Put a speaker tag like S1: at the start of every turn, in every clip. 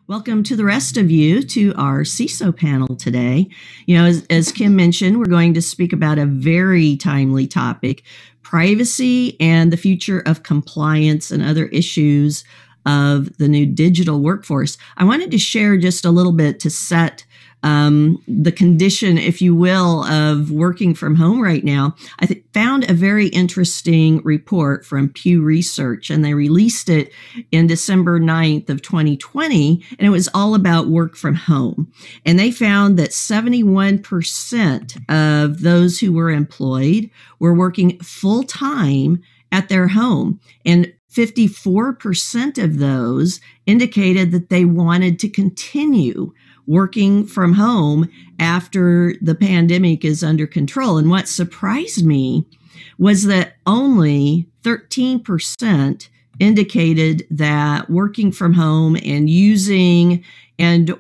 S1: Welcome to the rest of you to our CISO panel today. As Kim mentioned, we're going to speak about a very timely topic, privacy and the future of compliance and other issues of the new digital workforce. I wanted to share just a little bit to set the condition, if you will, of working from home right now. I found a very interesting report from Pew Research, and they released it in December 9th of 2020, and it was all about work from home. And they found that 71% of those who were employed were working full-time at their home, and 54% of those indicated that they wanted to continue working from home after the pandemic is under control. And what surprised me was that only 13% indicated that working from home and using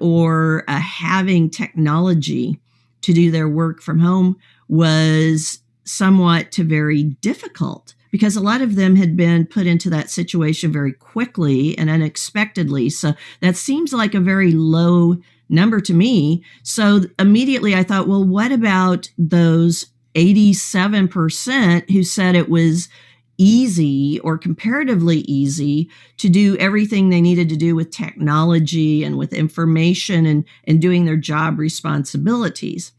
S1: or having technology to do their work from home was somewhat to very difficult, because a lot of them had been put into that situation very quickly and unexpectedly. So that seems like a very low number to me. So immediately I thought, well, what about those 87% who said it was easy or comparatively easy to do everything they needed to do with technology and with information and doing their job responsibilities?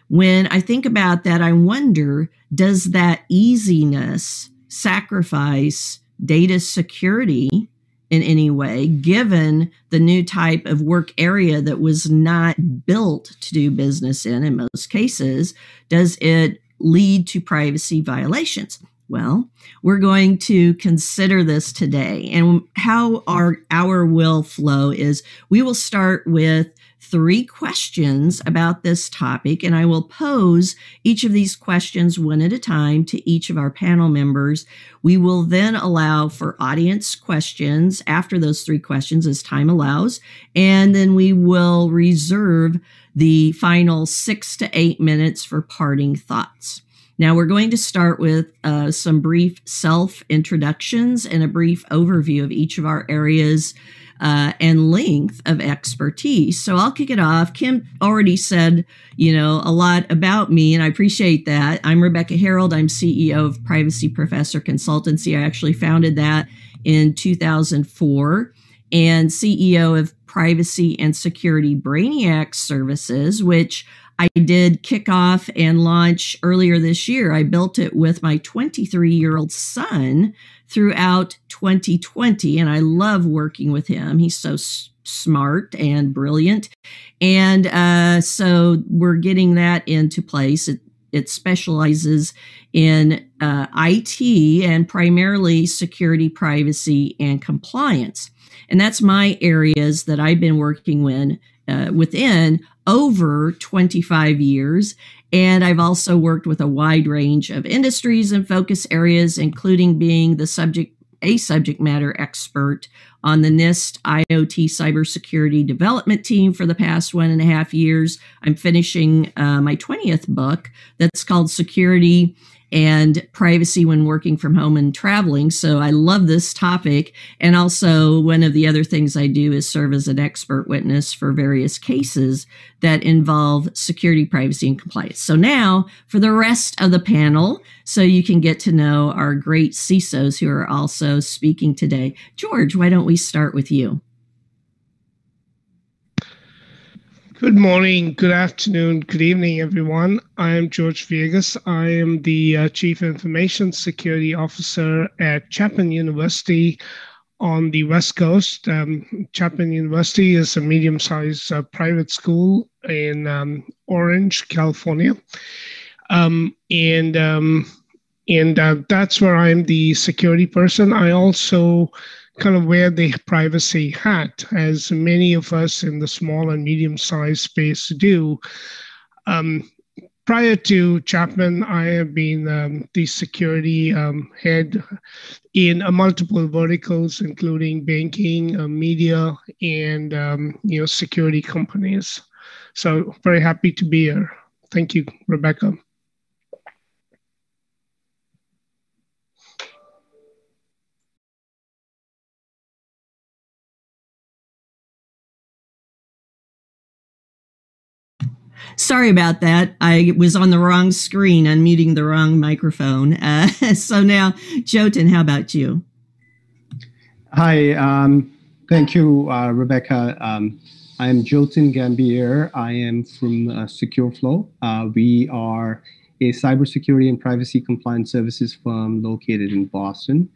S1: When I think about that, I wonder, does that easiness sacrifice data security in any way, given the new type of work area that was not built to do business in most cases? Does it lead to privacy violations? Well, we're going to consider this today. And how our hour will flow is we will start with 3 questions about this topic, and I will pose each of these questions one at a time to each of our panel members. We will then allow for audience questions after those 3 questions as time allows, and then we will reserve the final 6 to 8 minutes for parting thoughts. Now, we're going to start with some brief self-introductions and a brief overview of each of our areas and length of expertise. So I'll kick it off. Kim already said, a lot about me, and I appreciate that. I'm Rebecca Herold. I'm CEO of Privacy Professor Consultancy. I actually founded that in 2004, and CEO of Privacy and Security Brainiacs services, which I did kick off and launch earlier this year. I built it with my 23-year-old son throughout 2020, and I love working with him. He's so smart and brilliant. And so we're getting that into place. It specializes in IT and primarily security, privacy, and compliance. And that's my areas that I've been working within over 25 years. And I've also worked with a wide range of industries and focus areas, including being a subject matter expert on the NIST IoT cybersecurity development team for the past 1.5 years. I'm finishing my 20th book that's called Security and Privacy When Working from Home and Traveling. So I love this topic. And also, one of the other things I do is serve as an expert witness for various cases that involve security, privacy, and compliance. So now for the rest of the panel, so you can get to know our great CISOs who are also speaking today. George, why don't we start with you?
S2: Good morning, good afternoon, good evening, everyone. I am George Viegas. I am the Chief Information Security Officer at Chapman University on the West Coast. Chapman University is a medium-sized private school in Orange, California. And that's where I'm the security person. I also kind of wear the privacy hat, as many of us in the small and medium-sized space do. Prior to Chapman, I have been the security head in multiple verticals, including banking, media, and security companies. So very happy to be here. Thank you, Rebecca.
S1: Sorry about that. I was on the wrong screen, unmuting the wrong microphone. So now, Jyotin, how about you?
S3: Hi, thank you, Rebecca. I am Jotun Gamberg. I am from SecureFLO. We are a cybersecurity and privacy compliance services firm located in Boston.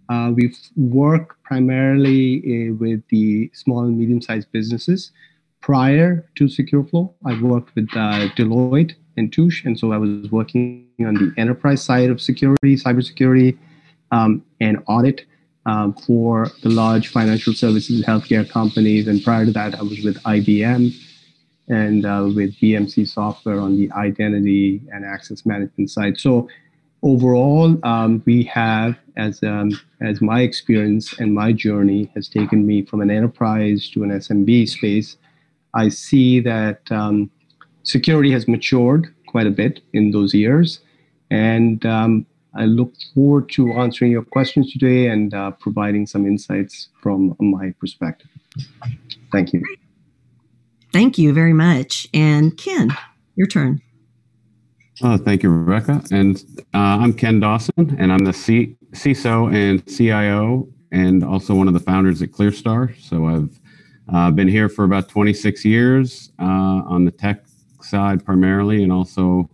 S3: We work primarily with the small and medium-sized businesses. Prior to SecureFLO, I worked with Deloitte and Touche, and so I was working on the enterprise side of security, cybersecurity, and audit for the large financial services, healthcare companies. And prior to that, I was with IBM and with BMC Software on the identity and access management side. So overall, we have, as my experience and my journey has taken me from an enterprise to an SMB space, I see that security has matured quite a bit in those years. And I look forward to answering your questions today and providing some insights from my perspective. Thank you.
S1: Thank you very much. And Ken, your turn.
S4: Thank you, Rebecca. And I'm Ken Dawson, and I'm the CISO and CIO, and also one of the founders at ClearStar. So I've been here for about 26 years on the tech side primarily, and also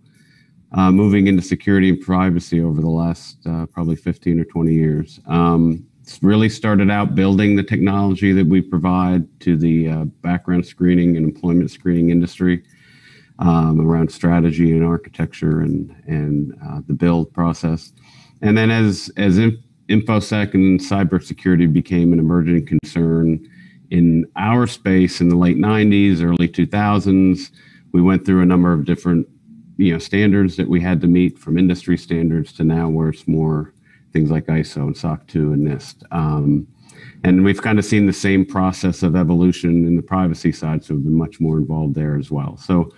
S4: moving into security and privacy over the last probably 15 or 20 years. It's really started out building the technology that we provide to the background screening and employment screening industry around strategy and architecture and the build process. And then as InfoSec and cybersecurity became an emerging concern in our space in the late 90s, early 2000s, we went through a number of different standards that we had to meet, from industry standards to now where it's more things like ISO and SOC 2 and NIST. And we've kind of seen the same process of evolution in the privacy side, so we've been much more involved there as well. So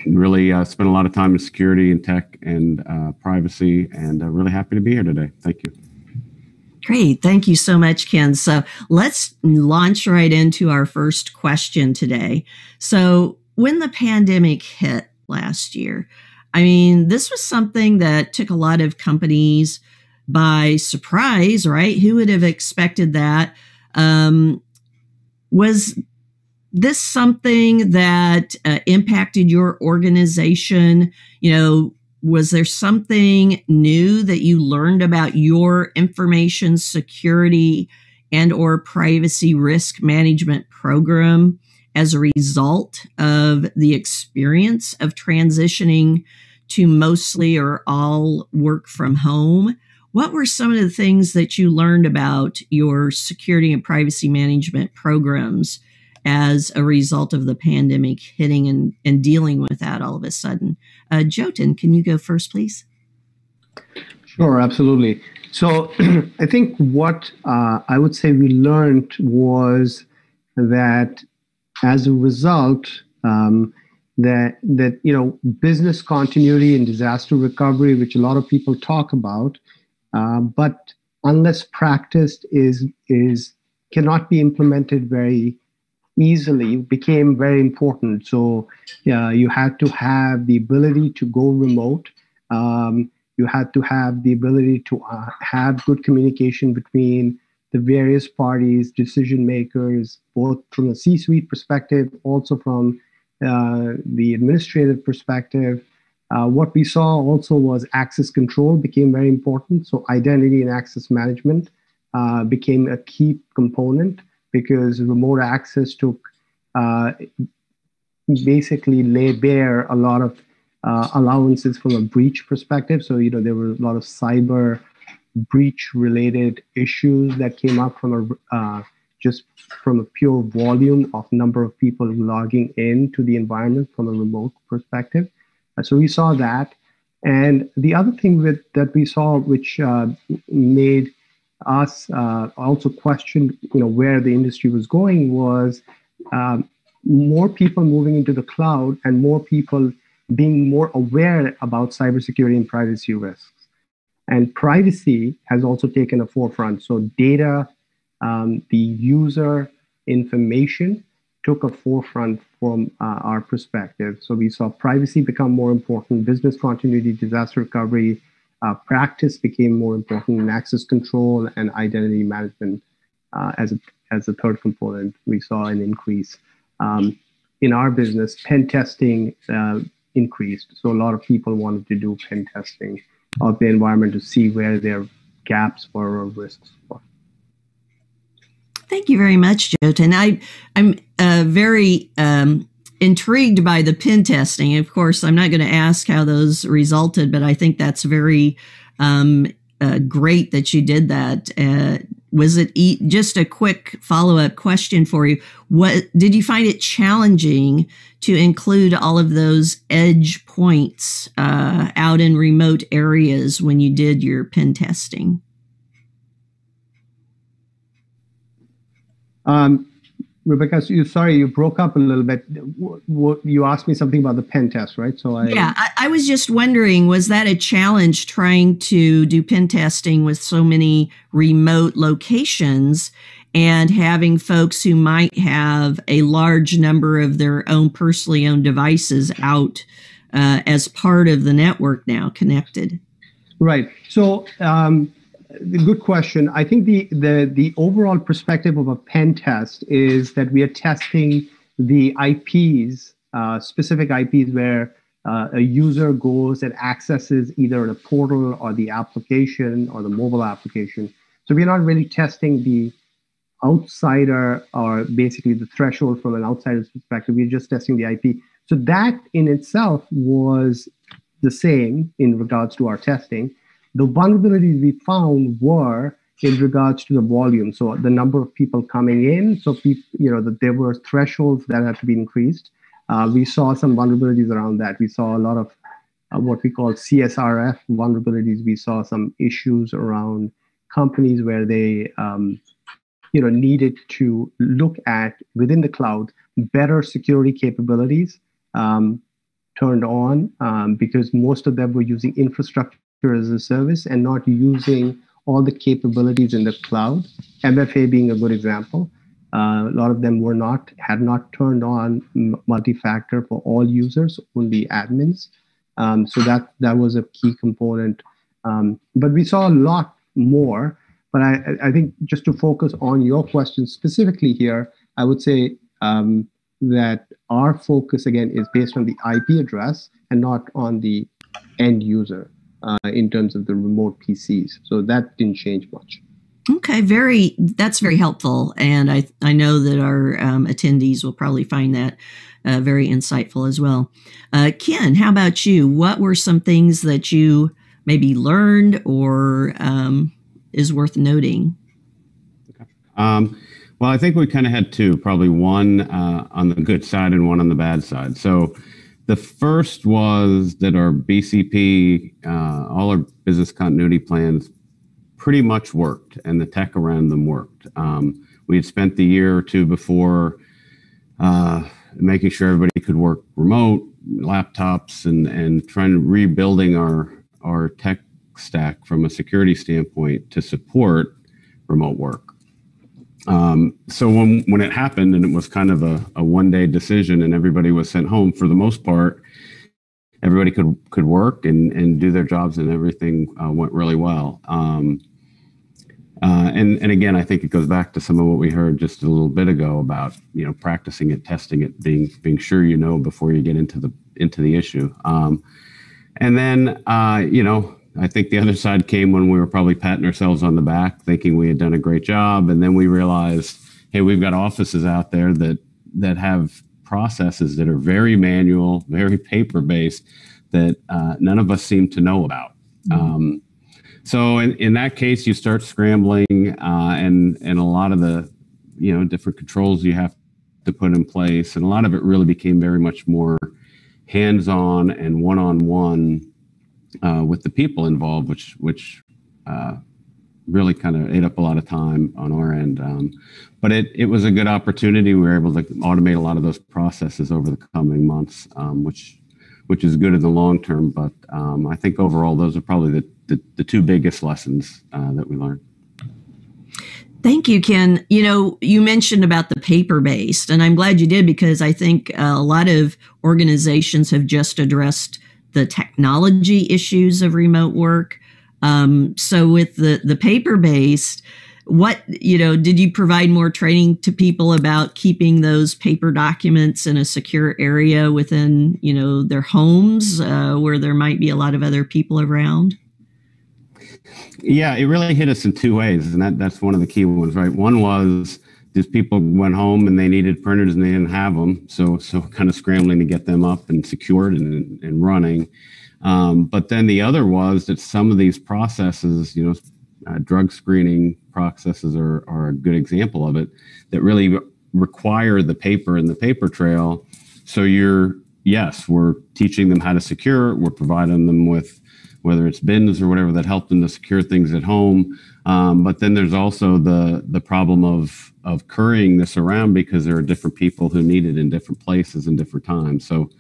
S4: really spent a lot of time in security and tech and privacy, and really happy to be here today. Thank you.
S1: Great. Thank you so much, Ken. So let's launch right into our first question today. So when the pandemic hit last year, I mean, this was something that took a lot of companies by surprise, right? Who would have expected that? Was this something that impacted your organization? Was there something new that you learned about your information security and or privacy risk management program as a result of the experience of transitioning to mostly or all work from home? What were some of the things that you learned about your security and privacy management programs as a result of the pandemic hitting and dealing with that all of a sudden? Jyotin, can you go first, please?
S3: Sure, absolutely. So I think what I would say we learned was that as a result, that business continuity and disaster recovery, which a lot of people talk about, but unless practiced cannot be implemented very easily, became very important. So you had to have the ability to go remote. You had to have the ability to have good communication between the various parties, decision makers, both from a C-suite perspective, also from the administrative perspective. What we saw also was access control became very important. So identity and access management became a key component, because remote access took basically lay bare a lot of allowances from a breach perspective. So there were a lot of cyber breach related issues that came up from just from a pure volume of number of people logging into the environment from a remote perspective. So we saw that. And the other thing that we saw, which made us also question where the industry was going, was more people moving into the cloud and more people being more aware about cybersecurity and privacy risks. And privacy has also taken a forefront. So data, the user information took a forefront from our perspective. So we saw privacy become more important, business continuity, disaster recovery, practice became more important, and access control and identity management as a third component. We saw an increase. In our business, pen testing increased. So a lot of people wanted to do pen testing of the environment to see where their gaps were or risks were.
S1: Thank you very much, Jyotin. I'm very intrigued by the pen testing. Of course, I'm not going to ask how those resulted, but I think that's very great that you did that. Was it just a quick follow-up question for you? What did you find it challenging to include all of those edge points out in remote areas when you did your pen testing?
S3: Rebecca, you broke up a little bit. You asked me something about the pen test, right?
S1: I was just wondering, was that a challenge trying to do pen testing with so many remote locations and having folks who might have a large number of their own personally owned devices out as part of the network now connected?
S3: Right. So, good question. I think the overall perspective of a pen test is that we are testing the IPs, specific IPs where a user goes and accesses either the portal or the application or the mobile application. So we're not really testing the outsider or basically the threshold from an outsider's perspective. We're just testing the IP. So that in itself was the same in regards to our testing. The vulnerabilities we found were in regards to the volume, so the number of people coming in. So that there were thresholds that had to be increased. We saw some vulnerabilities around that. We saw a lot of what we call CSRF vulnerabilities. We saw some issues around companies where they needed to look at within the cloud better security capabilities turned on because most of them were using infrastructure as a service and not using all the capabilities in the cloud. MFA being a good example. A lot of them had not turned on multi-factor for all users, only admins. So that was a key component. But we saw a lot more. But I think just to focus on your question specifically here, I would say that our focus again is based on the IP address and not on the end user. In terms of the remote PCs. So that didn't change much.
S1: Okay, that's very helpful. And I know that our attendees will probably find that very insightful as well. Ken, how about you? What were some things that you maybe learned or is worth noting?
S4: Okay. Well, I think we kind of had two, probably one on the good side and one on the bad side. So the first was that our BCP, all our business continuity plans pretty much worked and the tech around them worked. We had spent the year or two before making sure everybody could work remote, laptops, and trying rebuilding our tech stack from a security standpoint to support remote work. So when it happened and it was kind of a one-day decision and everybody was sent home, for the most part, everybody could work and do their jobs and everything went really well. And again, I think it goes back to some of what we heard just a little bit ago about, practicing it, testing it, being sure before you get into the issue. And then, I think the other side came when we were probably patting ourselves on the back, thinking we had done a great job. And then we realized, hey, we've got offices out there that have processes that are very manual, very paper-based, that none of us seem to know about. Mm-hmm. So in that case, you start scrambling and a lot of the, different controls you have to put in place. And a lot of it really became very much more hands-on and one-on-one with the people involved, which really kind of ate up a lot of time on our end. But it was a good opportunity. We were able to automate a lot of those processes over the coming months, which is good in the long term. But I think overall, those are probably the two biggest lessons that we learned.
S1: Thank you, Ken. You mentioned about the paper-based, and I'm glad you did, because I think a lot of organizations have just addressed the technology issues of remote work. So with the paper-based, did you provide more training to people about keeping those paper documents in a secure area within, their homes, where there might be a lot of other people around?
S4: Yeah, it really hit us in two ways, and that's one of the key ones, right? One was these people went home and they needed printers and they didn't have them, so kind of scrambling to get them up and secured and running. But then the other was that some of these processes, drug screening processes are a good example of it, that really require the paper and the paper trail. So we're teaching them how to secure, we're providing them with whether it's bins or whatever that help them to secure things at home. But then there's also the problem of currying this around, because there are different people who need it in different places and different times. So,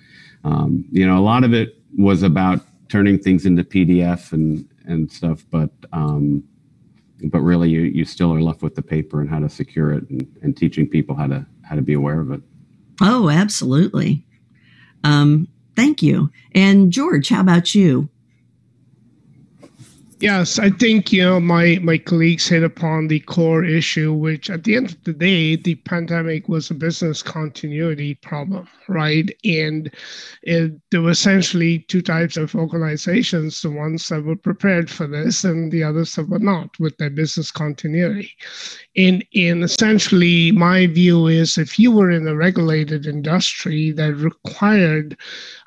S4: a lot of it was about turning things into PDF and stuff, but really you still are left with the paper and how to secure it, and teaching people how to be aware of it.
S1: Oh, absolutely. Thank you. And George, how about you?
S2: Yes, I think, my colleagues hit upon the core issue, which at the end of the day, the pandemic was a business continuity problem, right? And there were essentially two types of organizations, the ones that were prepared for this and the others that were not, with their business continuity. And essentially, my view is, if you were in a regulated industry that required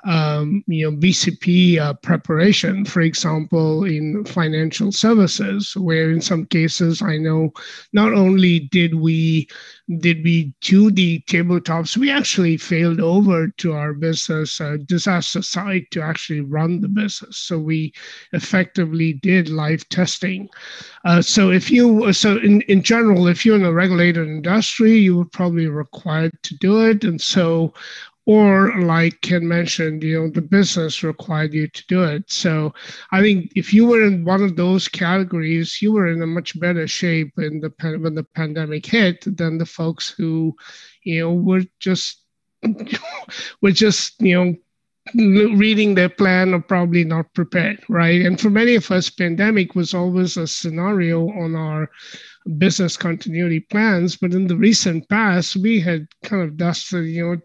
S2: BCP preparation, for example, in financial services, where in some cases I know not only did we do the tabletops, we actually failed over to our business disaster side to actually run the business. So we effectively did live testing. So in general, if you're in a regulated industry, you were probably required to do it. And so, or like Ken mentioned, the business required you to do it. So I think if you were in one of those categories, you were in a much better shape when the pandemic hit than the folks who, were just reading their plan or probably not prepared, right? And for many of us, pandemic was always a scenario on our business continuity plans. But in the recent past, we had kind of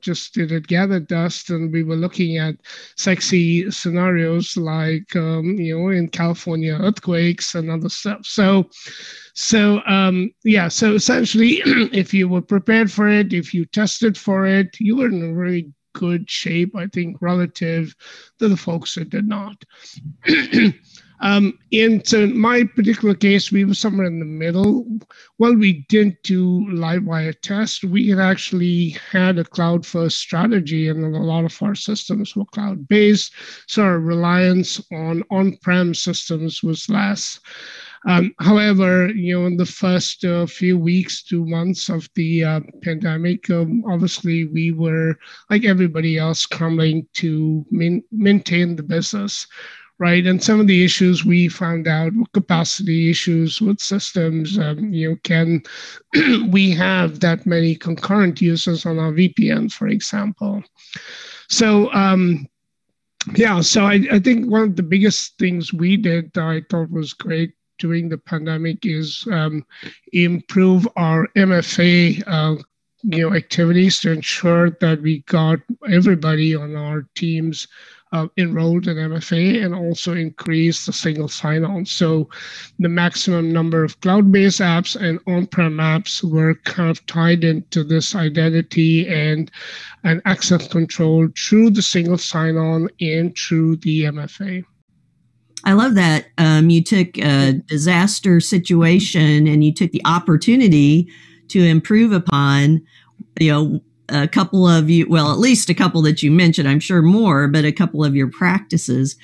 S2: just did it gathered dust, and we were looking at sexy scenarios like, in California earthquakes and other stuff. So essentially, if you were prepared for it, if you tested for it, you were in a really good shape, I think, relative to the folks that did not. And so in my particular case, we were somewhere in the middle. While we didn't do live wire tests, we had actually had a cloud-first strategy, and a lot of our systems were cloud-based, so our reliance on on-prem systems was less. However, in the first few weeks, 2 months of the pandemic, obviously we were, like everybody else, scrambling to maintain the business, right? And some of the issues we found out were capacity issues with systems. Can we have that many concurrent users on our VPN, for example? So, so I think one of the biggest things we did that I thought was great during the pandemic is improve our MFA activities to ensure that we got everybody on our teams enrolled in MFA, and also increase the single sign-on. So the maximum number of cloud-based apps and on-prem apps were kind of tied into this identity and access control through the single sign-on and through the MFA.
S1: I love that. You took a disaster situation and you took the opportunity to improve upon, a couple of you, well, at least a couple that you mentioned, I'm sure more, but a couple of your practices.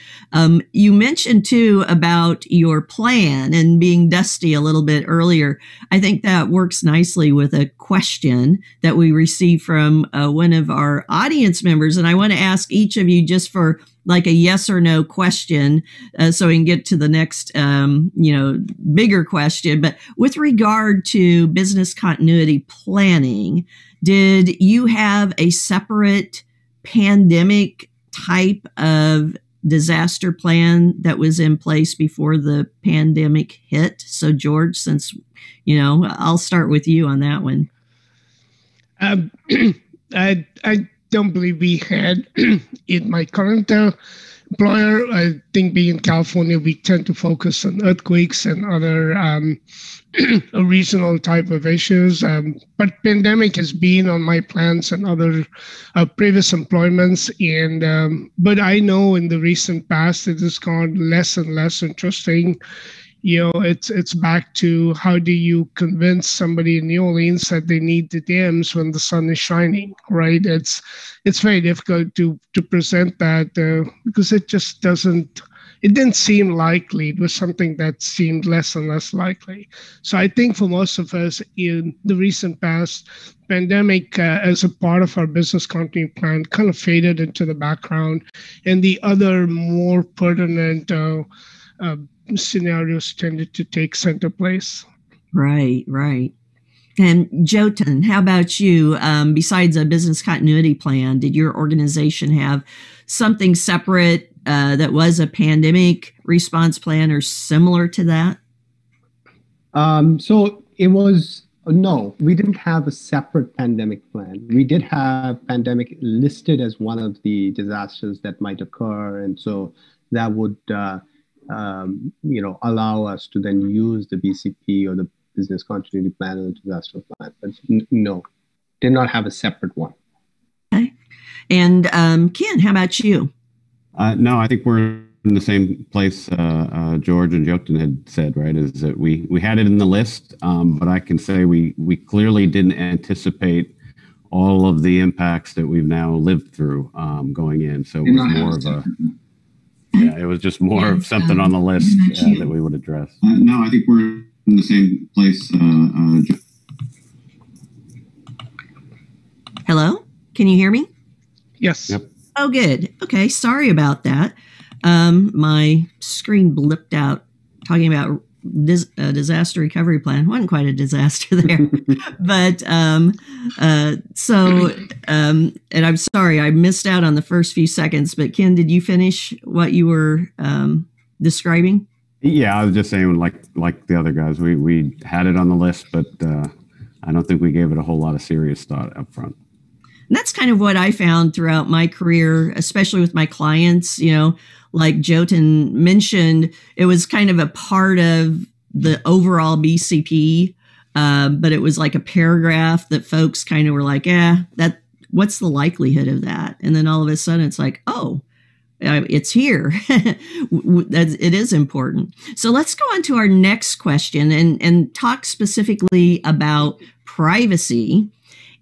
S1: You mentioned too about your plan and being dusty a little bit earlier. I think that works nicely with a question that we received from one of our audience members. And I want to ask each of you just for like a yes or no question, so we can get to the next, bigger question. But with regard to business continuity planning, did you have a separate pandemic type of disaster plan that was in place before the pandemic hit? So George, since, I'll start with you on that one.
S2: I don't believe we had in my current employer. I think being in California, we tend to focus on earthquakes and other regional type of issues. But pandemic has been on my plans and other previous employments. And but I know in the recent past it has gone less and less interesting. It's back to how do you convince somebody in New Orleans that they need the dams when the sun is shining, right? It's very difficult to present that because it just didn't seem likely. It was something that seemed less and less likely. So I think for most of us in the recent past, pandemic as a part of our business continuity plan kind of faded into the background, and the other more pertinent scenarios tended to take center place.
S1: Right. And Jyotin, how about you? Besides a business continuity plan, did your organization have something separate that was a pandemic response plan or similar to that?
S3: So it was, no, we didn't have a separate pandemic plan. We did have pandemic listed as one of the disasters that might occur. And so that would allow us to then use the BCP or the business continuity plan or the disaster plan. But no, did not have a separate one.
S1: Okay. And Ken, how about you?
S4: No, I think we're in the same place George and Jyotin had said, right, is that we had it in the list, but I can say we clearly didn't anticipate all of the impacts that we've now lived through going in. So it was more of a... Yeah, it was just more of something on the list that we would address. No, I think we're in the same place.
S1: Hello? Can you hear me?
S2: Yes.
S4: Yep.
S1: Oh, good. Okay, sorry about that. My screen blipped out talking about disaster recovery plan. Wasn't quite a disaster there. But and I'm sorry, I missed out on the first few seconds. But Ken, did you finish what you were describing?
S4: Yeah, I was just saying, like the other guys, we had it on the list, but I don't think we gave it a whole lot of serious thought up front.
S1: And that's kind of what I found throughout my career, especially with my clients. Like Jyotin mentioned, it was kind of a part of the overall BCP, but it was like a paragraph that folks kind of were like, what's the likelihood of that? And then all of a sudden it's like, oh, it's here. It is important. So let's go on to our next question and talk specifically about privacy.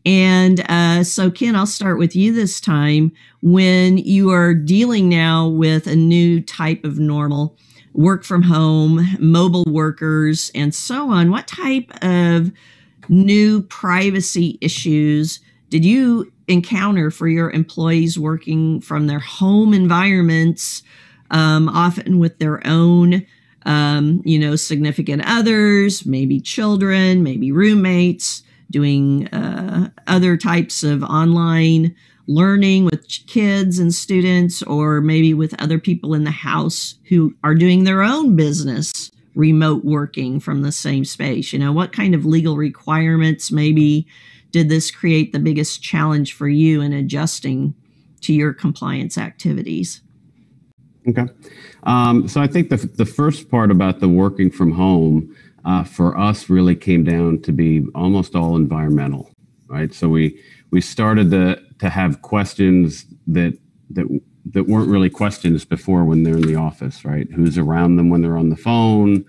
S1: And so, Ken, I'll start with you this time. When you are dealing now with a new type of normal, work from home, mobile workers, and so on, what type of new privacy issues did you encounter for your employees working from their home environments, often with their own significant others, maybe children, maybe roommates, doing other types of online learning with kids and students, or maybe with other people in the house who are doing their own business, remote working from the same space? What kind of legal requirements maybe did this create the biggest challenge for you in adjusting to your compliance activities?
S4: Okay. So I think the first part about the working from home for us really came down to be almost all environmental, right? So we started to have questions that weren't really questions before when they're in the office, right? Who's around them when they're on the phone?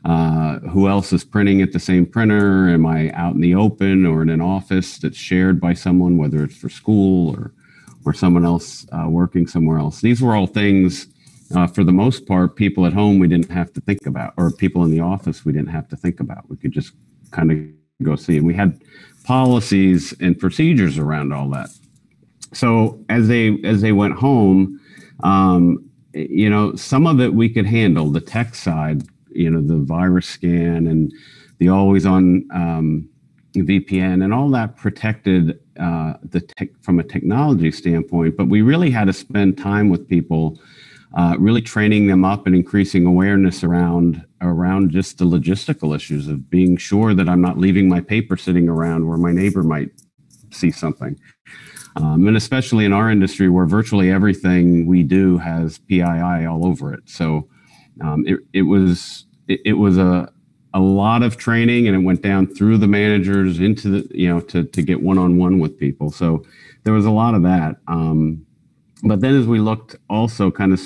S4: Who else is printing at the same printer? Am I out in the open or in an office that's shared by someone, whether it's for school or someone else working somewhere else? These were all things, for the most part, people at home we didn't have to think about, or people in the office we didn't have to think about. We could just kind of go see. And we had policies and procedures around all that. So as they went home, some of it we could handle, the tech side, the virus scan and the always on VPN and all that protected from a technology standpoint. But we really had to spend time with people, really training them up and increasing awareness around just the logistical issues of being sure that I'm not leaving my paper sitting around where my neighbor might see something. And especially in our industry where virtually everything we do has PII all over it. So it was a lot of training, and it went down through the managers into the, to get one-on-one with people. So there was a lot of that. But then as we looked also kind of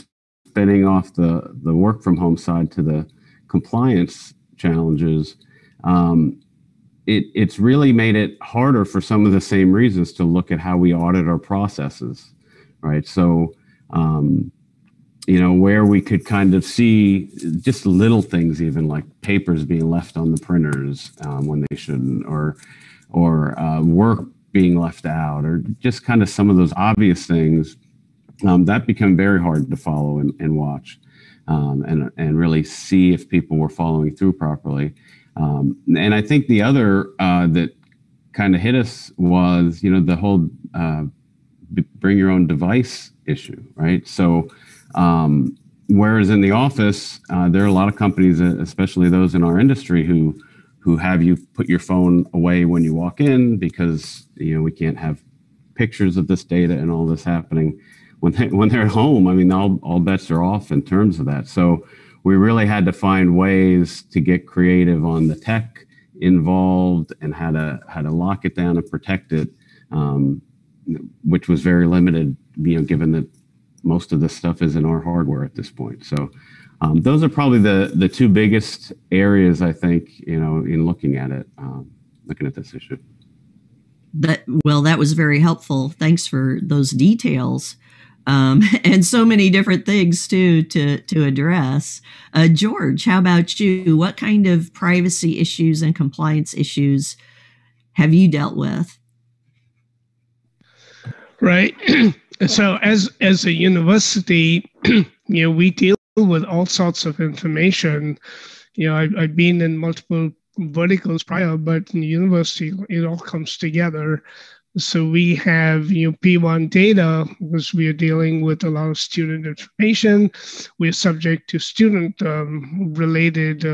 S4: spinning off the work from home side to the compliance challenges, it's really made it harder for some of the same reasons to look at how we audit our processes, right? So, where we could kind of see just little things, even like papers being left on the printers when they shouldn't, or work being left out, or just kind of some of those obvious things that become very hard to follow and watch, and really see if people were following through properly. And I think the other that kind of hit us was, the whole bring your own device issue, right? So whereas in the office, there are a lot of companies, especially those in our industry, who have you put your phone away when you walk in because, we can't have pictures of this data and all this happening. When they're at home, I mean, all bets are off in terms of that. So we really had to find ways to get creative on the tech involved and how to lock it down and protect it, which was very limited, given that most of this stuff is in our hardware at this point. So those are probably the two biggest areas, I think, in looking at it, looking at this issue.
S1: That was very helpful. Thanks for those details. And so many different things too to address. George, how about you? What kind of privacy issues and compliance issues have you dealt with?
S2: Right. So as a university, we deal with all sorts of information. I've been in multiple verticals prior, but in the university, it all comes together. So we have, P1 data because we are dealing with a lot of student information. We're subject to student related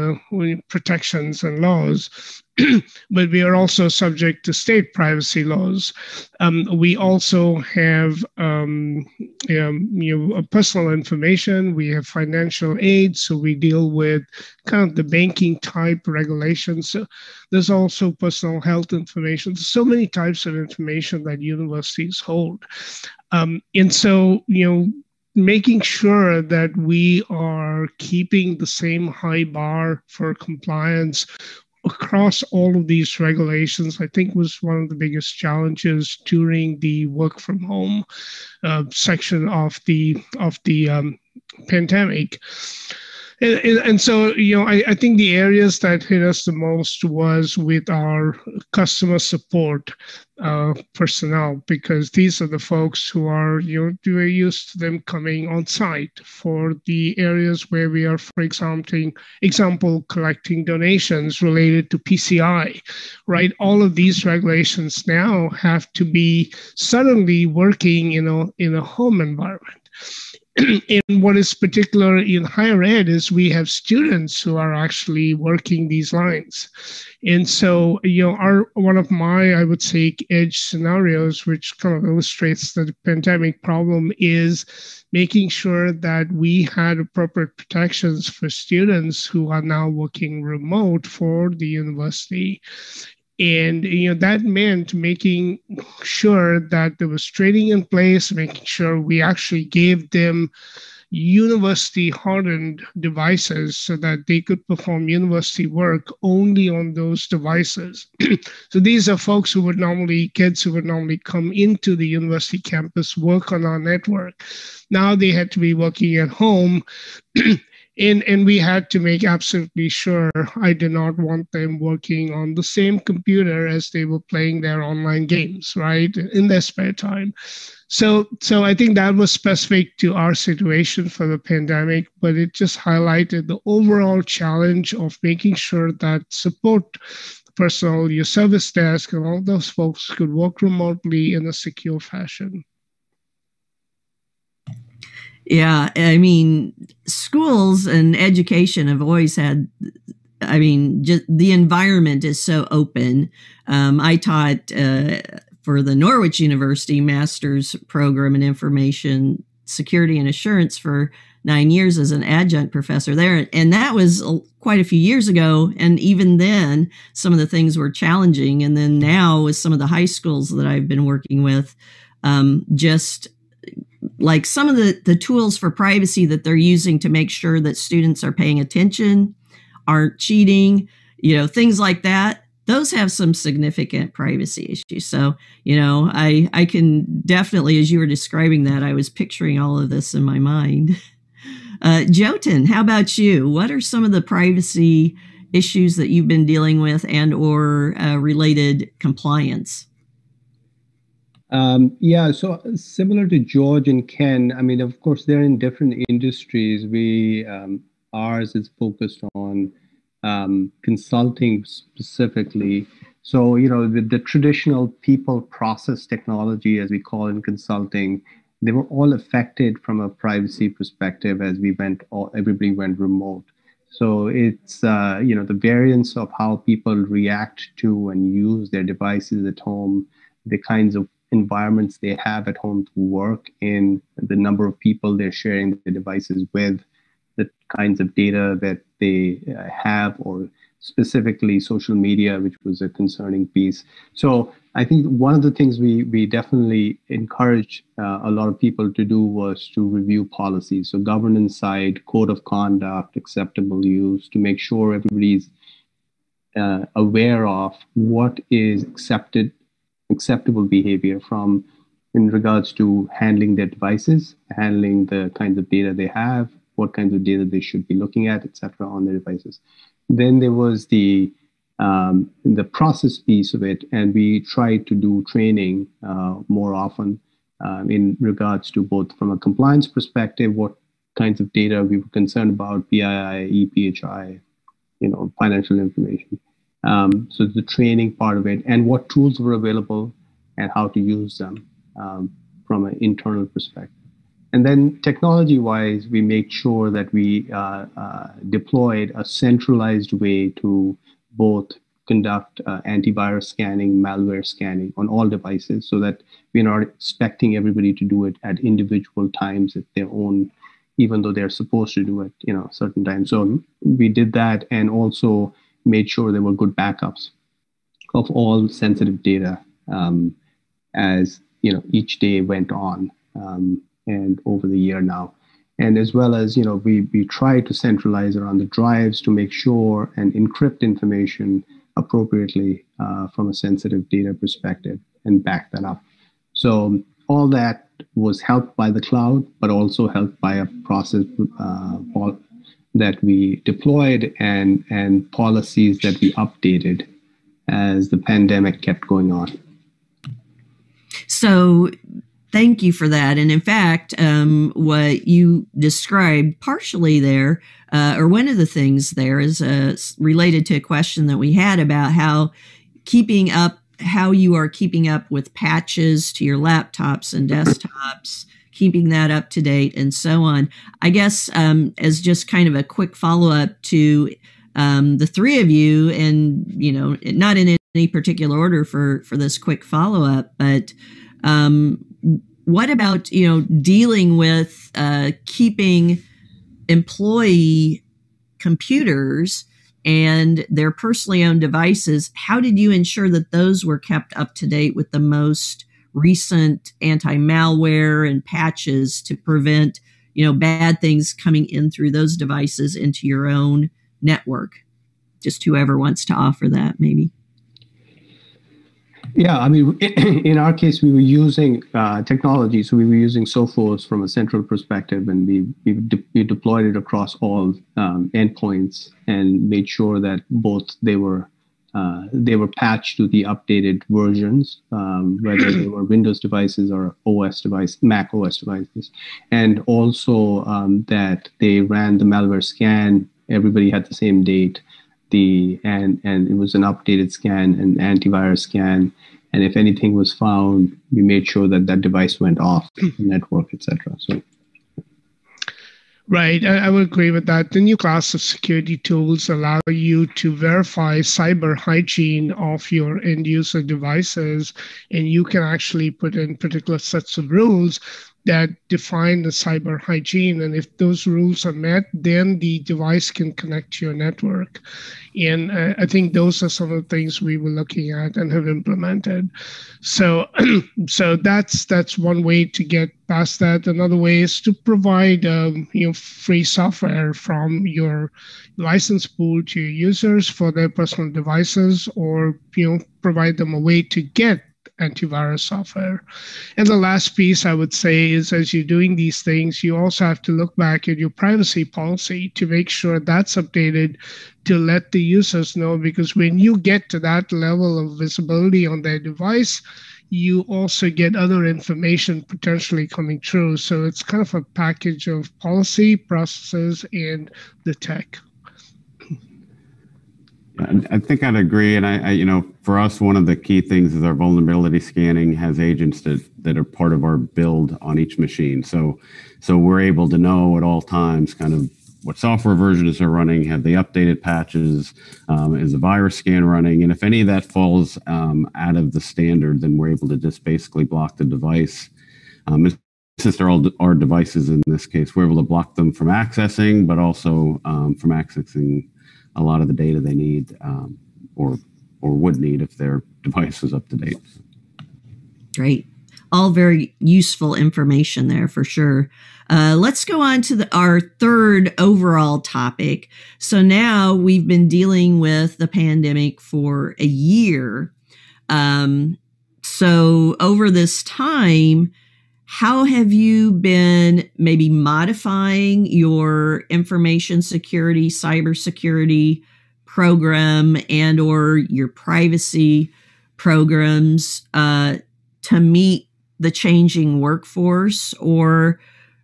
S2: protections and laws, but we are also subject to state privacy laws. We also have personal information. We have financial aid, so we deal with kind of the banking type regulations. So there's also personal health information. There's so many types of information that universities hold. And so, making sure that we are keeping the same high bar for compliance across all of these regulations, I think was one of the biggest challenges during the work from home section of the pandemic. And so, I think the areas that hit us the most was with our customer support personnel, because these are the folks who are, we're used to them coming on site for the areas where we are, for example, collecting donations related to PCI, right? All of these regulations now have to be suddenly working, in a home environment. And what is particular in higher ed is we have students who are actually working these lines. And so, one of my, I would say, edge scenarios, which kind of illustrates the pandemic problem, is making sure that we had appropriate protections for students who are now working remote for the university. And, that meant making sure that there was training in place, making sure we actually gave them, university hardened devices so that they could perform university work only on those devices. So these are folks who would normally, kids who would normally come into the university campus, work on our network. Now they had to be working at home. And we had to make absolutely sure I did not want them working on the same computer as they were playing their online games, right, in their spare time. So I think that was specific to our situation for the pandemic, but it just highlighted the overall challenge of making sure that support personnel, your service desk, and all those folks could work remotely in a secure fashion.
S1: Yeah, I mean, schools and education have always had, I mean, just the environment is so open. I taught for the Norwich University Master's Program in Information Security and Assurance for 9 years as an adjunct professor there. And that was quite a few years ago. And even then, some of the things were challenging. And then now with some of the high schools that I've been working with, just like some of the tools for privacy that they're using to make sure that students are paying attention, aren't cheating, things like that. Those have some significant privacy issues. So, I can definitely, as you were describing that, I was picturing all of this in my mind. Jyotin, how about you? What are some of the privacy issues that you've been dealing with and or related compliance?
S3: So similar to George and Ken, I mean, of course, they're in different industries. Ours is focused on consulting specifically. So, with the traditional people process technology, as we call in consulting, they were all affected from a privacy perspective as everybody went remote. So it's, the variance of how people react to and use their devices at home, the kinds of environments they have at home to work in, the number of people they're sharing the devices with, the kinds of data that they have, or specifically social media, which was a concerning piece. So I think one of the things we definitely encouraged a lot of people to do was to review policies. So governance side, code of conduct, acceptable use, to make sure everybody's aware of what is acceptable behavior in regards to handling their devices, handling the kinds of data they have, what kinds of data they should be looking at, etc., on their devices. Then there was the process piece of it, and we tried to do training more often in regards to both from a compliance perspective, what kinds of data we were concerned about, PII, EPHI, financial information. So the training part of it, and what tools were available and how to use them from an internal perspective. And then technology-wise, we make sure that we deployed a centralized way to both conduct antivirus scanning, malware scanning on all devices, so that we're not expecting everybody to do it at individual times at their own, even though they're supposed to do it, certain times. So we did that, and also made sure there were good backups of all sensitive data as each day went on and over the year now. And as well as, we try to centralize around the drives to make sure and encrypt information appropriately from a sensitive data perspective and back that up. So all that was helped by the cloud, but also helped by a process that we deployed and policies that we updated as the pandemic kept going on.
S1: So thank you for that. And in fact, what you described partially there, or one of the things there is related to a question that we had about how you are keeping up with patches to your laptops and desktops, keeping that up to date and so on. I guess as just kind of a quick follow-up to the three of you, and, not in any particular order for this quick follow-up, but what about, dealing with keeping employee computers and their personally owned devices? How did you ensure that those were kept up to date with the most recent anti-malware and patches to prevent, bad things coming in through those devices into your own network. Just whoever wants to offer that, maybe.
S3: Yeah, I mean, in our case, we were using technology. So we were using Sophos from a central perspective, and we deployed it across all endpoints and made sure that both they were patched to the updated versions, whether they were Windows devices or Mac OS devices, and also that they ran the malware scan. Everybody had the same date. And it was an updated scan, an antivirus scan, and if anything was found, we made sure that that device went off the network, etc. So,
S2: right, I would agree with that. The new class of security tools allow you to verify cyber hygiene of your end user devices, and you can actually put in particular sets of rules that define the cyber hygiene. And if those rules are met, then the device can connect to your network. And I think those are some of the things we were looking at and have implemented. So, so that's one way to get past that. Another way is to provide free software from your license pool to your users for their personal devices, or provide them a way to get antivirus software. And the last piece I would say is, as you're doing these things, you also have to look back at your privacy policy to make sure that's updated to let the users know, because when you get to that level of visibility on their device, you also get other information potentially coming through. So it's kind of a package of policy, processes, and the tech.
S4: I think I'd agree. And I for us, one of the key things is our vulnerability scanning has agents that are part of our build on each machine. So we're able to know at all times kind of what software versions are running, have they updated patches, is the virus scan running? And if any of that falls out of the standard, then we're able to just basically block the device. Since they're all our devices in this case, we're able to block them from accessing, but also from accessing a lot of the data they need or would need if their device was up to date.
S1: Great. All very useful information there for sure. Let's go on to our third overall topic. So now we've been dealing with the pandemic for a year. So over this time, how have you been maybe modifying your information security, cybersecurity program and or your privacy programs to meet the changing workforce, or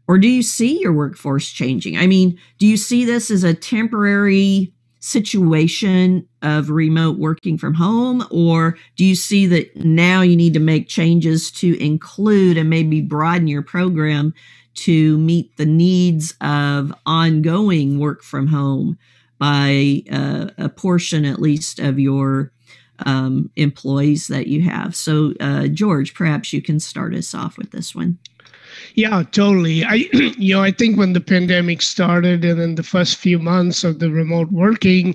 S1: do you see your workforce changing? I mean, do you see this as a temporary situation of remote working from home, or do you see that now you need to make changes to include and maybe broaden your program to meet the needs of ongoing work from home by a portion at least of your employees that you have? So George, perhaps you can start us off with this one.
S2: Yeah, totally. I think when the pandemic started and in the first few months of the remote working,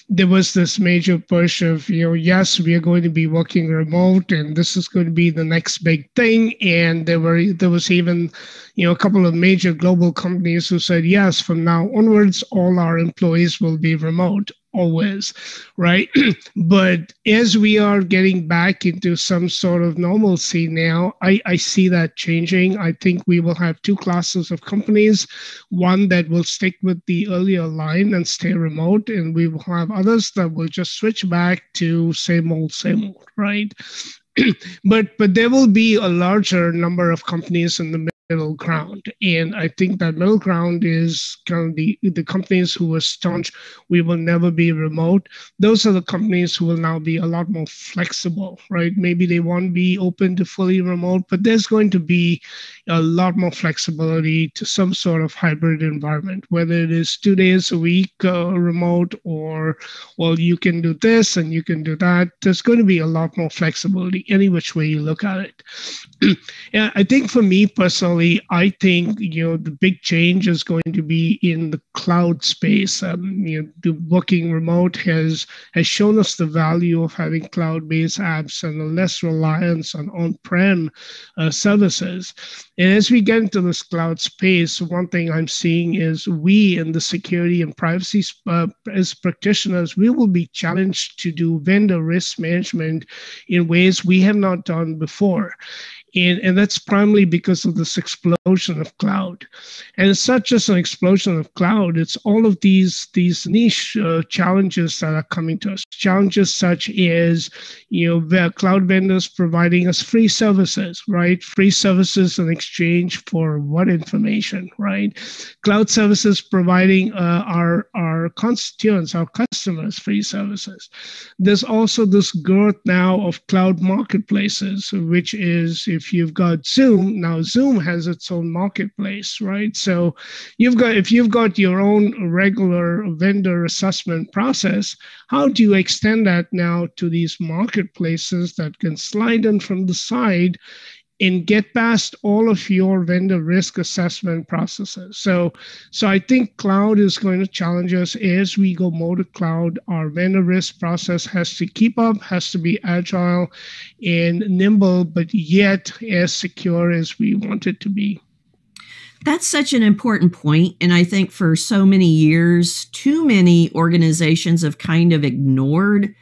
S2: there was this major push of, yes, we are going to be working remote and this is going to be the next big thing. And there was even, a couple of major global companies who said, yes, from now onwards, all our employees will be remote. Always, right? But as we are getting back into some sort of normalcy now, I see that changing. I think we will have two classes of companies, one that will stick with the earlier line and stay remote, and we will have others that will just switch back to same old, right? But there will be a larger number of companies in the middle ground. And I think that middle ground is kind of the companies who were staunch, we will never be remote. Those are the companies who will now be a lot more flexible, right? Maybe they won't be open to fully remote, but there's going to be a lot more flexibility to some sort of hybrid environment, whether it is 2 days a week remote, or, well, you can do this and you can do that. There's going to be a lot more flexibility any which way you look at it. Yeah, I think for me personally, personally, I think, the big change is going to be in the cloud space. The working remote has shown us the value of having cloud-based apps and a less reliance on on-prem services. And as we get into this cloud space, one thing I'm seeing is we in the security and privacy as practitioners, we will be challenged to do vendor risk management in ways we have not done before. And that's primarily because of this explosion of cloud. And it's not just an explosion of cloud, it's all of these niche challenges that are coming to us. Challenges such as, cloud vendors providing us free services, right? Free services in exchange for what information, right? Cloud services providing our constituents, our customers, free services. There's also this growth now of cloud marketplaces, which is, if you've got Zoom, now Zoom has its own marketplace, right? So if you've got your own regular vendor assessment process, how do you extend that now to these marketplaces that can slide in from the side and get past all of your vendor risk assessment processes? So I think cloud is going to challenge us as we go more to cloud. Our vendor risk process has to keep up, has to be agile and nimble, but yet as secure as we want it to be.
S1: That's such an important point. And I think for so many years, too many organizations have kind of ignored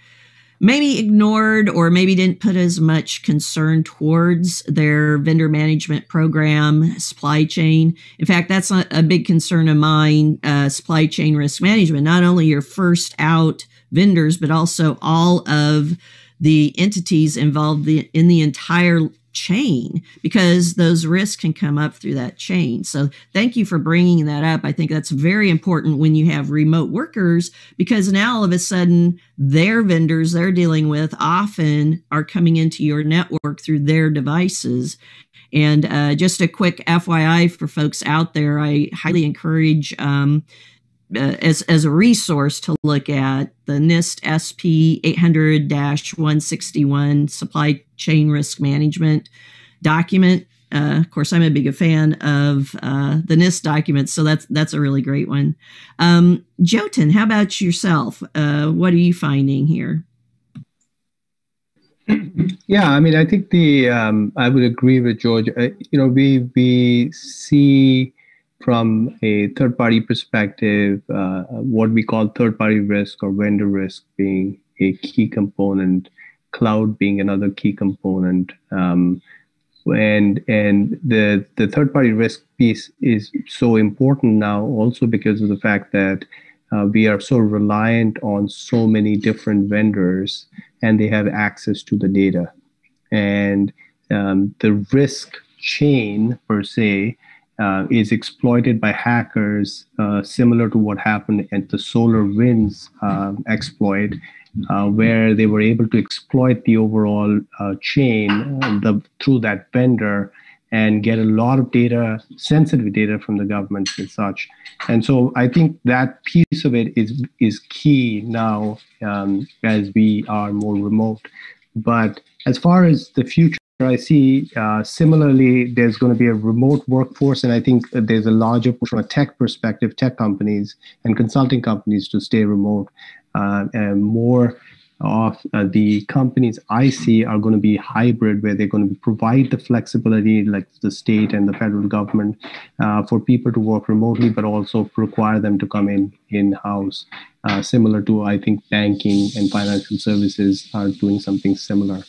S1: or maybe didn't put as much concern towards their vendor management program, supply chain. In fact, that's not a big concern of mine, supply chain risk management, not only your first out vendors, but also all of the entities involved in the entire chain, because those risks can come up through that chain. So thank you for bringing that up. I think that's very important when you have remote workers, because now all of a sudden their vendors they're dealing with often are coming into your network through their devices. And just a quick FYI for folks out there, I highly encourage as a resource to look at the NIST SP 800-161 supply chain risk management document. Of course, I'm a big fan of the NIST documents, so that's a really great one. Jyotin, how about yourself? What are you finding here?
S3: Yeah, I mean, I think I would agree with George. We see from a third-party perspective, what we call third-party risk or vendor risk being a key component, cloud being another key component, and the third-party risk piece is so important now also because of the fact that we are so reliant on so many different vendors and they have access to the data. And the risk chain per se is exploited by hackers, similar to what happened at the SolarWinds exploit, where they were able to exploit the overall chain through that vendor and get a lot of data, sensitive data from the government and such. And so I think that piece of it is key now as we are more remote. But as far as the future, I see similarly, there's going to be a remote workforce, and I think there's a larger push from a tech perspective, tech companies and consulting companies to stay remote. And more of the companies I see are going to be hybrid, where they're going to provide the flexibility, like the state and the federal government, for people to work remotely, but also require them to come in-house, similar to, I think, banking and financial services are doing something similar.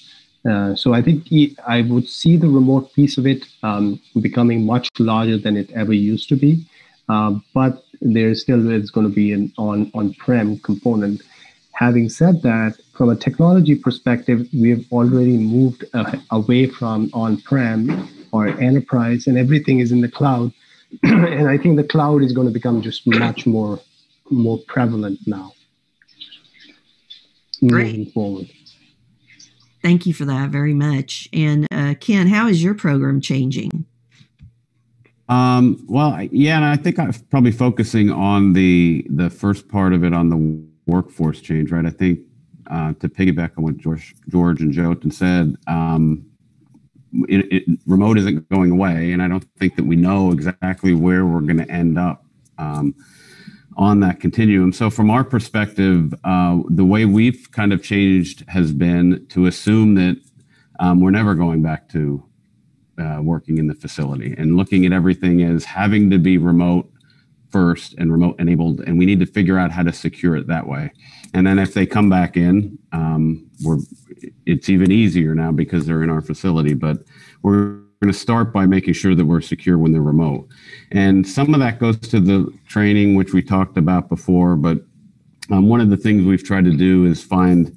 S3: So I think I would see the remote piece of it becoming much larger than it ever used to be. But there still is going to be an on-prem component. Having said that, from a technology perspective, we have already moved away from on-prem or enterprise, and everything is in the cloud. And I think the cloud is going to become just much more prevalent now. Moving forward.
S1: Thank you for that very much. And Ken, how is your program changing?
S4: Well, yeah, and I think I'm probably focusing on the first part of it on the workforce change, right? I think to piggyback on what George and Jyotin said, remote isn't going away, and I don't think that we know exactly where we're going to end up on that continuum. So from our perspective, the way we've kind of changed has been to assume that we're never going back to working in the facility, and looking at everything as having to be remote first and remote enabled, and we need to figure out how to secure it that way. And then if they come back in, it's even easier now because they're in our facility, but we're going to start by making sure that we're secure when they're remote. And some of that goes to the training, which we talked about before, but one of the things we've tried to do is find,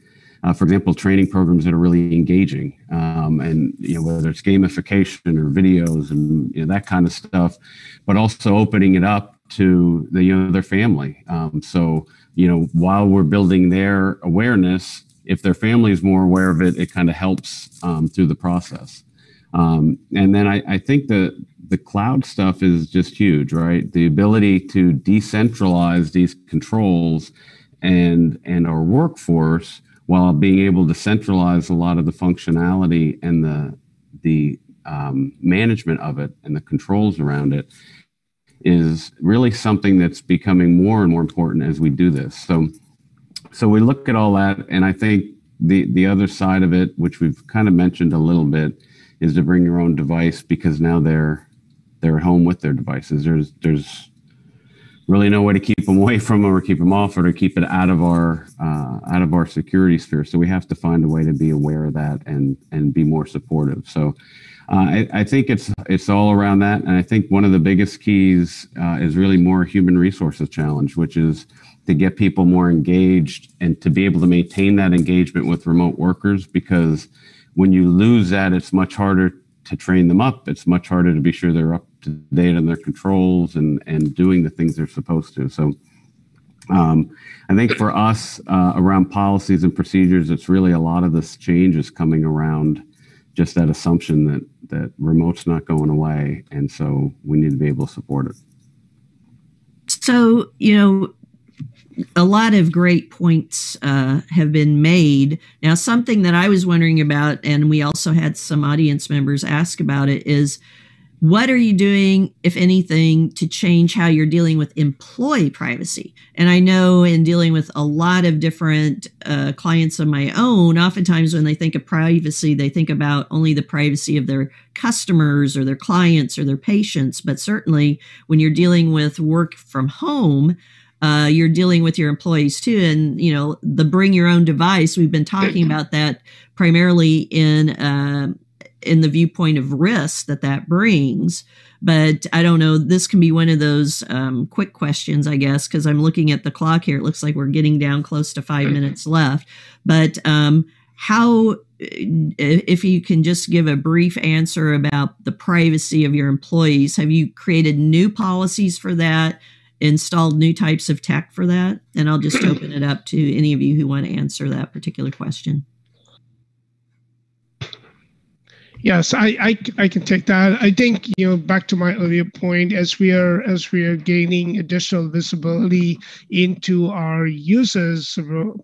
S4: for example, training programs that are really engaging, and whether it's gamification or videos and that kind of stuff, but also opening it up to their family. So while we're building their awareness, if their family is more aware of it, it kind of helps through the process. And then I think the cloud stuff is just huge, right? The ability to decentralize these controls and our workforce while being able to centralize a lot of the functionality and the management of it and the controls around it is really something that's becoming more and more important as we do this. So we look at all that, and I think the other side of it, which we've kind of mentioned a little bit, is to bring your own device, because now they're at home with their devices. There's really no way to keep them away from them or keep them off or to keep it out of our security sphere. So we have to find a way to be aware of that and be more supportive. So I think it's all around that. And I think one of the biggest keys is really more human resources challenge, which is to get people more engaged and to be able to maintain that engagement with remote workers, because when you lose that, it's much harder to train them up. It's much harder to be sure they're up to date on their controls and doing the things they're supposed to. So I think for us around policies and procedures, it's really a lot of this change is coming around just that assumption that remote's not going away. And so we need to be able to support it.
S1: So, a lot of great points have been made. Now, something that I was wondering about, and we also had some audience members ask about it, is what are you doing, if anything, to change how you're dealing with employee privacy? And I know in dealing with a lot of different clients of my own, oftentimes when they think of privacy, they think about only the privacy of their customers or their clients or their patients. But certainly when you're dealing with work from home, you're dealing with your employees too. And, the bring your own device, we've been talking about that primarily in the viewpoint of risk that brings. But I don't know, this can be one of those quick questions, I guess, because I'm looking at the clock here. It looks like we're getting down close to 5 minutes left. But how, if you can just give a brief answer about the privacy of your employees, have you created new policies for that? Installed new types of tech for that? And I'll just open it up to any of you who want to answer that particular question.
S2: Yes, I can take that. I think, back to my earlier point, as we are gaining additional visibility into our users'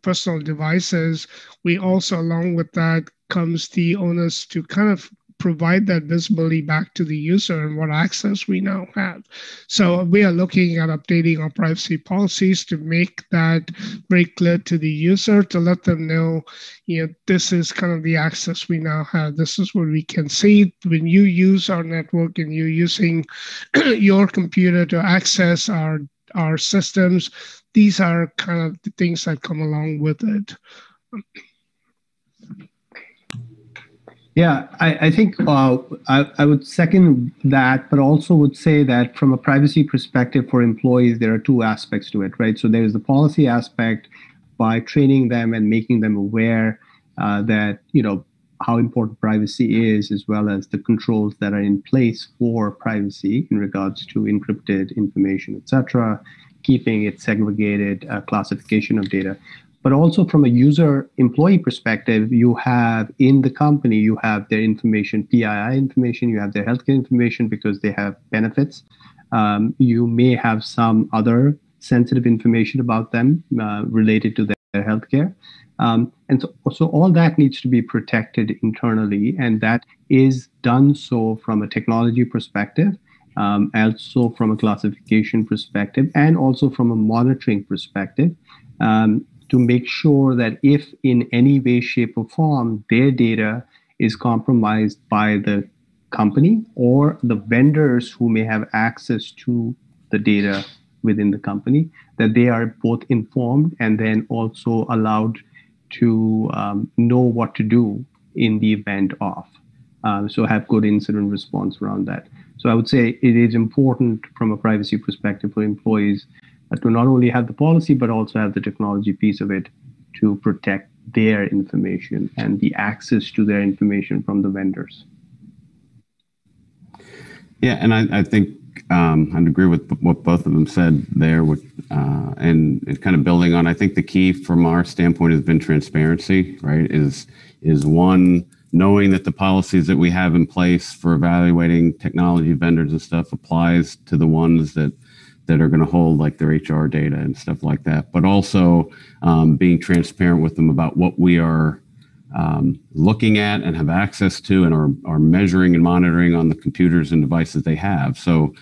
S2: personal devices, we also, along with that, comes the onus to kind of provide that visibility back to the user and what access we now have. So we are looking at updating our privacy policies to make that very clear to the user, to let them know, this is kind of the access we now have. This is what we can see. When you use our network and you're using your computer to access our systems, these are kind of the things that come along with it.
S3: Yeah, I think I would second that, but also would say that from a privacy perspective for employees, there are two aspects to it, right? So there's the policy aspect by training them and making them aware that, how important privacy is, as well as the controls that are in place for privacy in regards to encrypted information, et cetera, keeping it segregated, classification of data. But also from a user-employee perspective, you have in the company, you have their information, PII information, you have their healthcare information because they have benefits. You may have some other sensitive information about them related to their healthcare. So all that needs to be protected internally, and that is done so from a technology perspective, also from a classification perspective, and also from a monitoring perspective, to make sure that if in any way, shape, or form their data is compromised by the company or the vendors who may have access to the data within the company, that they are both informed and then also allowed to know what to do in the event of. So have good incident response around that. So I would say it is important from a privacy perspective for employees to not only have the policy, but also have the technology piece of it to protect their information and the access to their information from the vendors.
S4: Yeah, and I think I'd agree with what both of them said there, and kind of building on, I think the key from our standpoint has been transparency, right? Is one, knowing that the policies that we have in place for evaluating technology vendors and stuff applies to the ones that are going to hold like their HR data and stuff like that, but also being transparent with them about what we are looking at and have access to and are measuring and monitoring on the computers and devices they have. So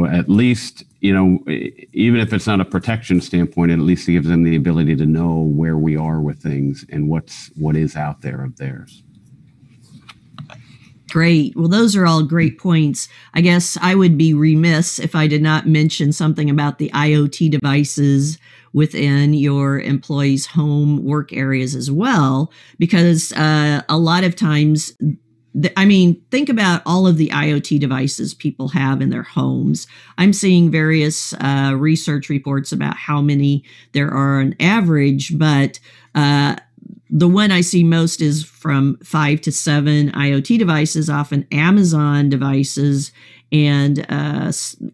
S4: at least, even if it's not a protection standpoint, it at least gives them the ability to know where we are with things and what is out there of theirs.
S1: Great. Well, those are all great points. I guess I would be remiss if I did not mention something about the IoT devices within your employees' home work areas as well, because a lot of times, think about all of the IoT devices people have in their homes. I'm seeing various research reports about how many there are on average, but the one I see most is from 5 to 7 IoT devices, often Amazon devices, and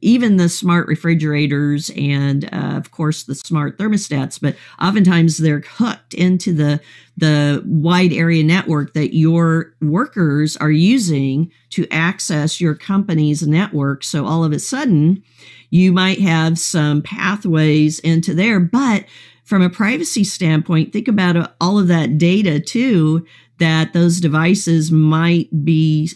S1: even the smart refrigerators and, of course, the smart thermostats. But oftentimes they're hooked into the wide area network that your workers are using to access your company's network. So all of a sudden, you might have some pathways into there, but from a privacy standpoint, think about all of that data too, that those devices might be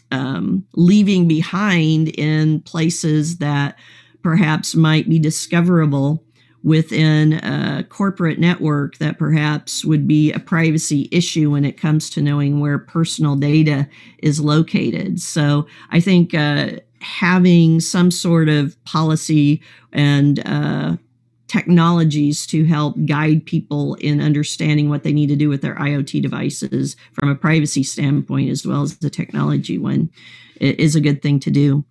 S1: leaving behind in places that perhaps might be discoverable within a corporate network, that perhaps would be a privacy issue when it comes to knowing where personal data is located. So I think having some sort of policy and technologies to help guide people in understanding what they need to do with their IoT devices from a privacy standpoint, as well as the technology one, is a good thing to do.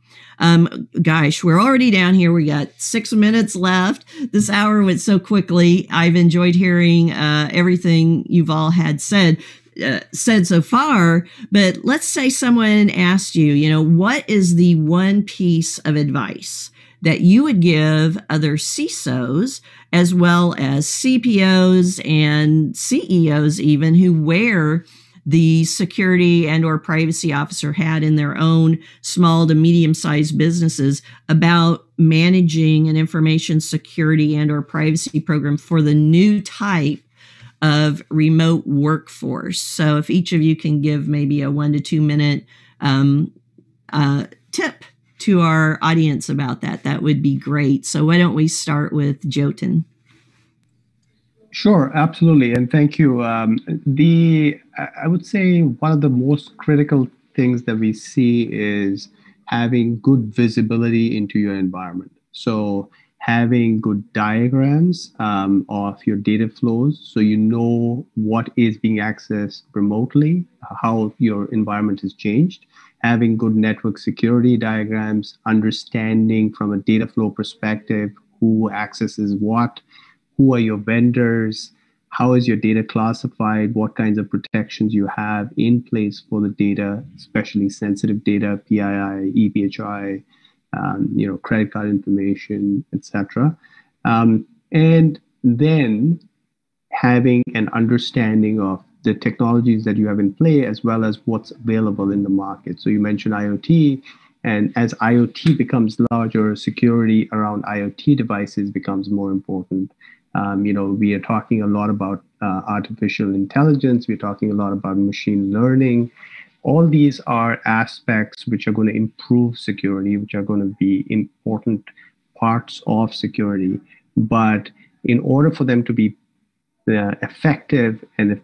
S1: Gosh, we're already down here. We got 6 minutes left. This hour went so quickly. I've enjoyed hearing everything you've all had said so far, but let's say someone asked you, what is the one piece of advice that you would give other CISOs, as well as CPOs and CEOs even, who wear the security and or privacy officer hat in their own small to medium-sized businesses, about managing an information security and or privacy program for the new type of remote workforce? So if each of you can give maybe a 1 to 2 minute tip to our audience about that, that would be great. So why don't we start with Jyotin?
S3: Sure, absolutely, and thank you. I would say one of the most critical things that we see is having good visibility into your environment. So having good diagrams of your data flows, so you know what is being accessed remotely, how your environment has changed. Having good network security diagrams, understanding from a data flow perspective who accesses what, who are your vendors, how is your data classified, what kinds of protections you have in place for the data, especially sensitive data, PII, EPHI, credit card information, etc. And then having an understanding of the technologies that you have in play, as well as what's available in the market. So you mentioned IoT. And as IoT becomes larger, security around IoT devices becomes more important. We are talking a lot about artificial intelligence. We're talking a lot about machine learning. All these are aspects which are going to improve security, which are going to be important parts of security. But in order for them to be effective and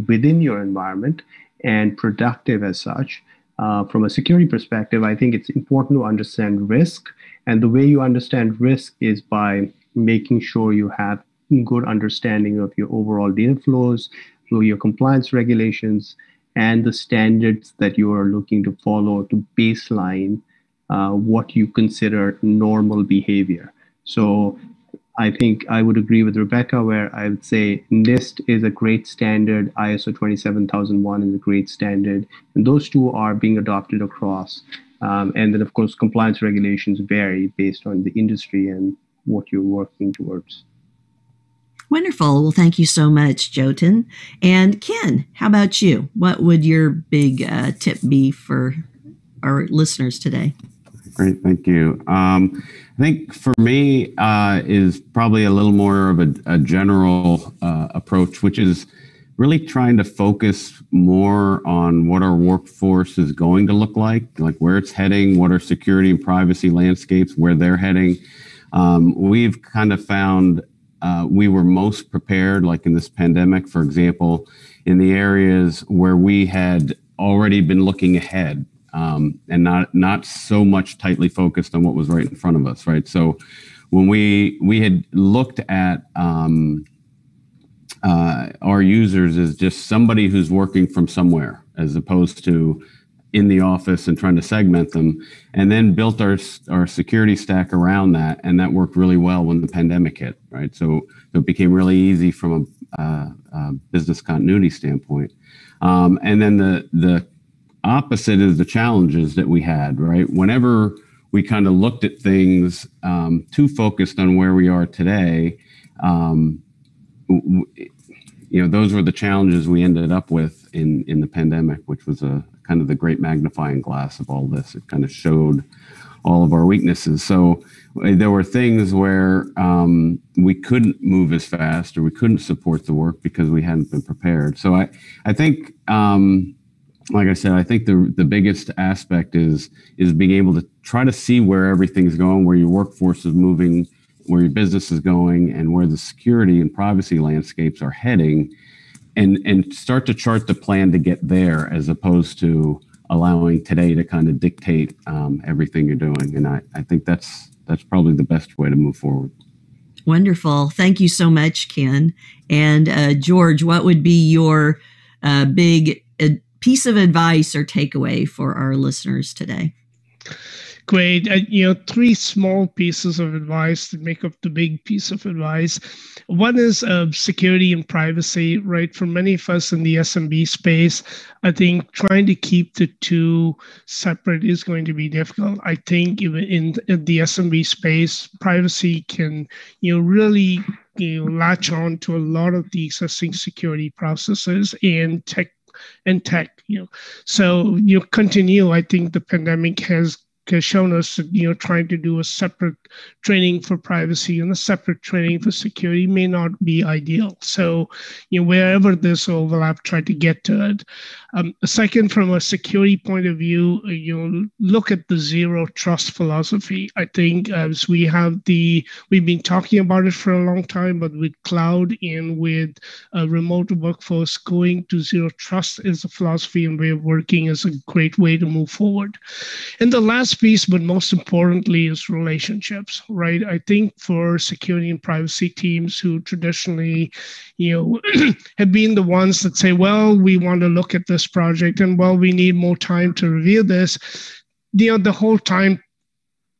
S3: within your environment and productive as such, from a security perspective, I think it's important to understand risk. And the way you understand risk is by making sure you have good understanding of your overall data flows, your compliance regulations, and the standards that you are looking to follow to baseline what you consider normal behavior. So I think I would agree with Rebecca, where I would say NIST is a great standard, ISO 27001 is a great standard, and those two are being adopted across. And then, of course, compliance regulations vary based on the industry and what you're working towards.
S1: Wonderful. Well, thank you so much, Jyotin. And Ken, how about you? What would your big tip be for our listeners today?
S4: Great, thank you. I think for me is probably a little more of a general approach, which is really trying to focus more on what our workforce is going to look like where it's heading, what are security and privacy landscapes, where they're heading. We've kind of found we were most prepared, like in this pandemic, for example, in the areas where we had already been looking ahead. And not so much tightly focused on what was right in front of us, right? So when we had looked at our users as just somebody who's working from somewhere, as opposed to in the office and trying to segment them, and then built our security stack around that, and that worked really well when the pandemic hit, right? So it became really easy from a business continuity standpoint. And then the opposite is the challenges that we had, right? Whenever we kind of looked at things too focused on where we are today, those were the challenges we ended up with in the pandemic, which was a kind of the great magnifying glass of all this. It kind of showed all of our weaknesses. So there were things where we couldn't move as fast or we couldn't support the work because we hadn't been prepared. So I think, like I said, I think the biggest aspect is being able to try to see where everything's going, where your workforce is moving, where your business is going, and where the security and privacy landscapes are heading, and start to chart the plan to get there, as opposed to allowing today to kind of dictate everything you're doing. And I think that's probably the best way to move forward.
S1: Wonderful. Thank you so much, Ken. And George, what would be your big piece of advice or takeaway for our listeners today?
S2: Great. Three small pieces of advice that make up the big piece of advice. One is security and privacy, right? For many of us in the SMB space, I think trying to keep the two separate is going to be difficult. I think even in the SMB space, privacy can, really latch on to a lot of the existing security processes and tech. So continue. I think the pandemic has shown us that, trying to do a separate training for privacy and a separate training for security may not be ideal. So, wherever there's overlap, try to get to it. Second, from a security point of view, look at the zero trust philosophy. I think as we've been talking about it for a long time, but with cloud and with a remote workforce, going to zero trust is a philosophy and way of working is a great way to move forward. And the last piece, but most importantly, is relationships, right? I think for security and privacy teams who traditionally, have been the ones that say, well, we want to look at this project and, well, we need more time to review this, the whole time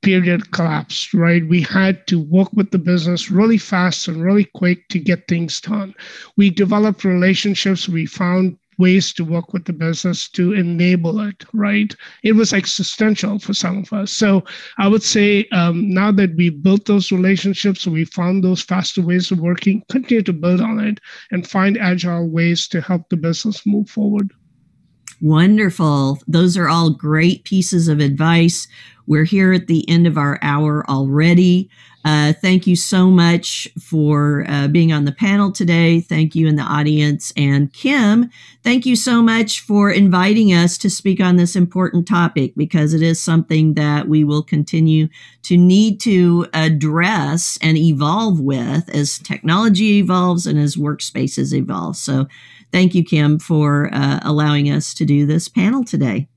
S2: period collapsed, right? We had to work with the business really fast and really quick to get things done. We developed relationships. We found ways to work with the business to enable it, right? It was existential for some of us. So I would say now that we've built those relationships, we found those faster ways of working, continue to build on it and find agile ways to help the business move forward.
S1: Wonderful. Those are all great pieces of advice. We're here at the end of our hour already. Thank you so much for being on the panel today. Thank you in the audience. And Kim, thank you so much for inviting us to speak on this important topic, because it is something that we will continue to need to address and evolve with as technology evolves and as workspaces evolve. So thank you, Kim, for allowing us to do this panel today.